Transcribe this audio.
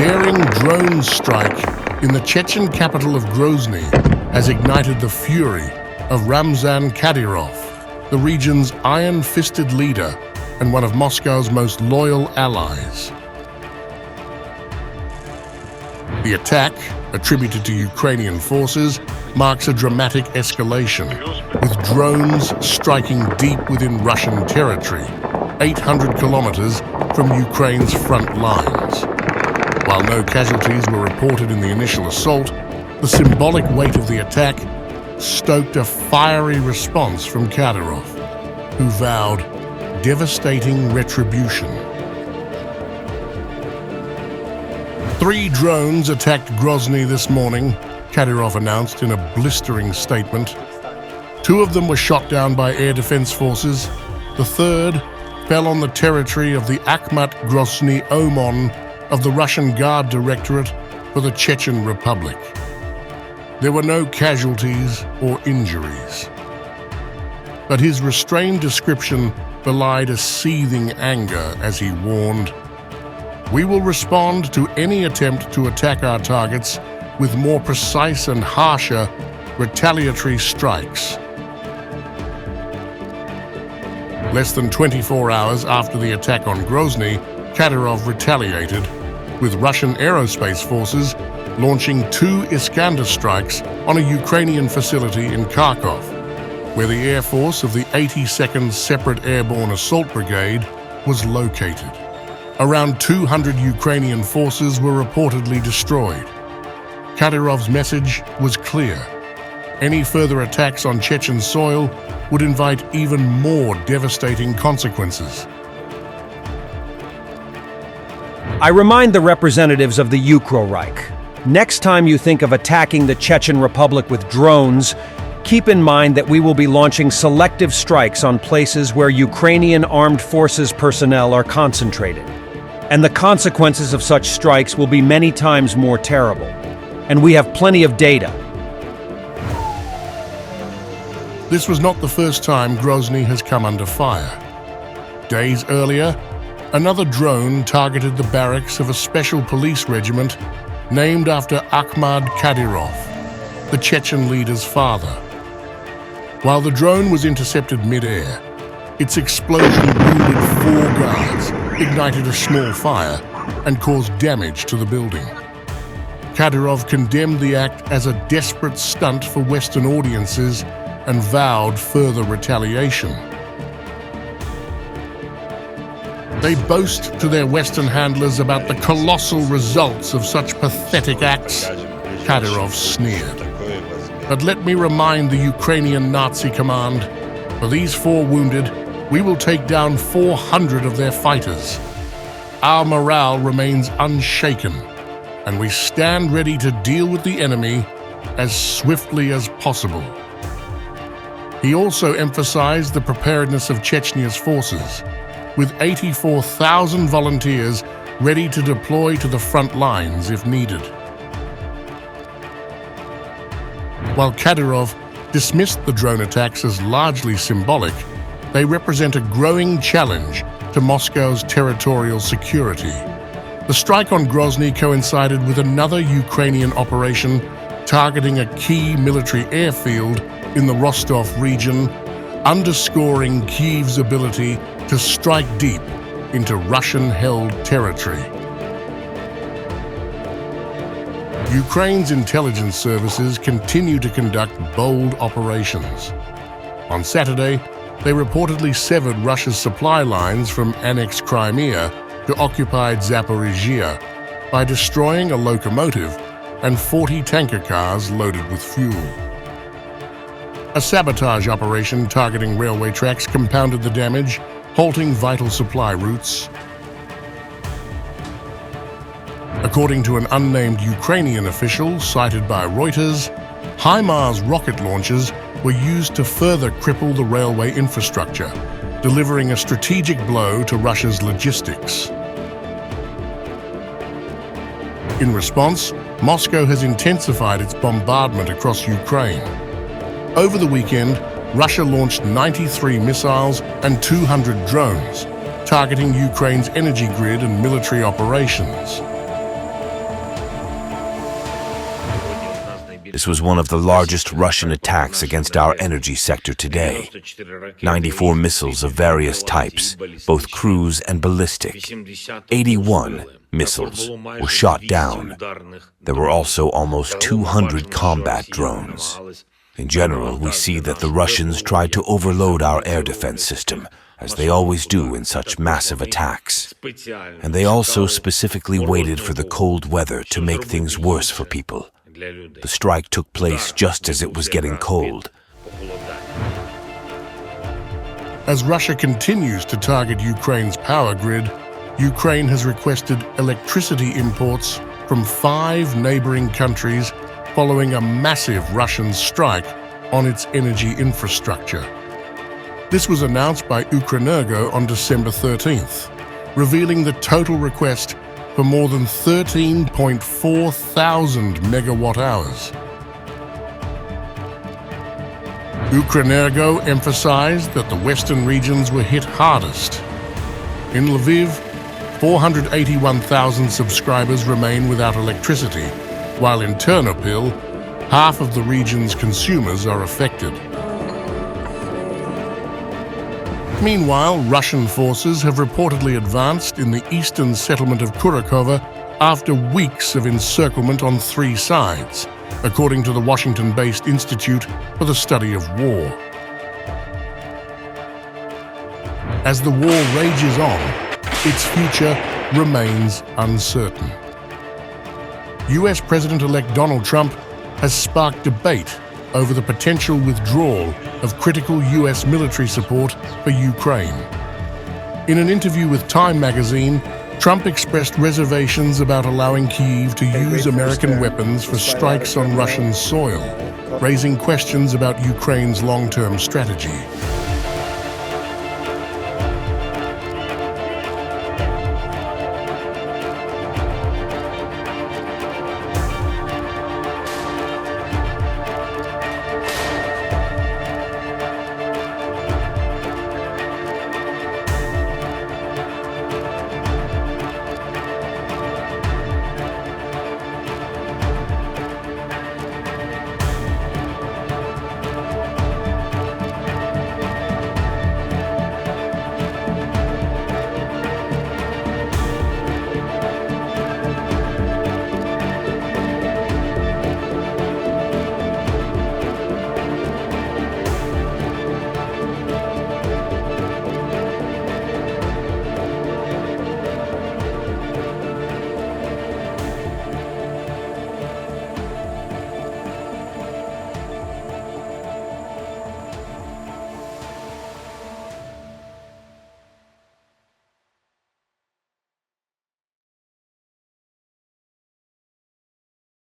daring drone strike in the Chechen capital of Grozny has ignited the fury of Ramzan Kadyrov, the region's iron-fisted leader and one of Moscow's most loyal allies. The attack, attributed to Ukrainian forces, marks a dramatic escalation, with drones striking deep within Russian territory, 800 kilometers from Ukraine's front lines. While no casualties were reported in the initial assault, the symbolic weight of the attack stoked a fiery response from Kadyrov, who vowed devastating retribution. 3 drones attacked Grozny this morning, Kadyrov announced in a blistering statement. 2 of them were shot down by air defense forces. The third fell on the territory of the Akhmat-Grozny OMON of the Russian Guard Directorate for the Chechen Republic. There were no casualties or injuries. But his restrained description belied a seething anger as he warned, "We will respond to any attempt to attack our targets with more precise and harsher retaliatory strikes." Less than 24 hours after the attack on Grozny, Kadyrov retaliated, with Russian aerospace forces launching 2 Iskander strikes on a Ukrainian facility in Kharkiv, where the Air Force of the 82nd Separate Airborne Assault Brigade was located. Around 200 Ukrainian forces were reportedly destroyed. Kadyrov's message was clear. Any further attacks on Chechen soil would invite even more devastating consequences. I remind the representatives of the Ukro-Reich, next time you think of attacking the Chechen Republic with drones, keep in mind that we will be launching selective strikes on places where Ukrainian armed forces personnel are concentrated. And the consequences of such strikes will be many times more terrible. And we have plenty of data. This was not the first time Grozny has come under fire. Days earlier, another drone targeted the barracks of a special police regiment named after Akhmat Kadyrov, the Chechen leader's father. While the drone was intercepted mid-air, its explosion wounded 4 guards, ignited a small fire, and caused damage to the building. Kadyrov condemned the act as a desperate stunt for Western audiences and vowed further retaliation. They boast to their Western handlers about the colossal results of such pathetic acts, Kadyrov sneered. But let me remind the Ukrainian Nazi command, for these 4 wounded, we will take down 400 of their fighters. Our morale remains unshaken, and we stand ready to deal with the enemy as swiftly as possible. He also emphasized the preparedness of Chechnya's forces, with 84,000 volunteers ready to deploy to the front lines if needed. While Kadyrov dismissed the drone attacks as largely symbolic, they represent a growing challenge to Moscow's territorial security. The strike on Grozny coincided with another Ukrainian operation targeting a key military airfield in the Rostov region, underscoring Kyiv's ability to strike deep into Russian-held territory. Ukraine's intelligence services continue to conduct bold operations. On Saturday, they reportedly severed Russia's supply lines from annexed Crimea to occupied Zaporizhia by destroying a locomotive and 40 tanker cars loaded with fuel. A sabotage operation targeting railway tracks compounded the damage, halting vital supply routes. According to an unnamed Ukrainian official cited by Reuters, HIMARS rocket launchers were used to further cripple the railway infrastructure, delivering a strategic blow to Russia's logistics. In response, Moscow has intensified its bombardment across Ukraine. Over the weekend, Russia launched 93 missiles and 200 drones, targeting Ukraine's energy grid and military operations. This was one of the largest Russian attacks against our energy sector today. 94 missiles of various types, both cruise and ballistic. 81 missiles were shot down. There were also almost 200 combat drones. In general, we see that the Russians tried to overload our air defense system, as they always do in such massive attacks. And they also specifically waited for the cold weather to make things worse for people. The strike took place just as it was getting cold. As Russia continues to target Ukraine's power grid, Ukraine has requested electricity imports from 5 neighboring countries following a massive Russian strike on its energy infrastructure. This was announced by Ukrenergo on December 13th, revealing the total request for more than 13.4 thousand megawatt-hours. Ukrenergo emphasized that the western regions were hit hardest. In Lviv, 481,000 subscribers remain without electricity, while in Ternopil, half of the region's consumers are affected. Meanwhile, Russian forces have reportedly advanced in the eastern settlement of Kurakova after weeks of encirclement on 3 sides, according to the Washington-based Institute for the Study of War. As the war rages on, its future remains uncertain. US President-elect Donald Trump has sparked debate over the potential withdrawal of critical US military support for Ukraine. In an interview with Time magazine, Trump expressed reservations about allowing Kyiv to use American weapons for strikes on Russian soil, raising questions about Ukraine's long-term strategy.